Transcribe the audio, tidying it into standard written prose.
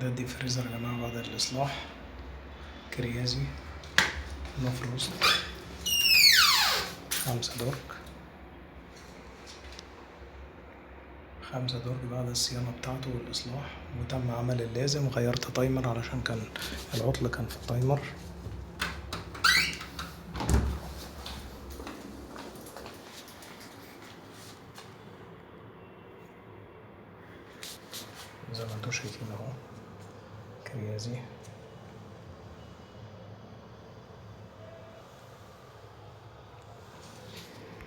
ده الديب فريزر يا جماعة بعد الإصلاح. كريازي نو فروست 5 درج. 5 درج بعد الصيانة بتاعته والإصلاح، وتم عمل اللازم. غيرت تايمر علشان كان العطل كان في التايمر. زي ما انتوا شايفين اهو كريازي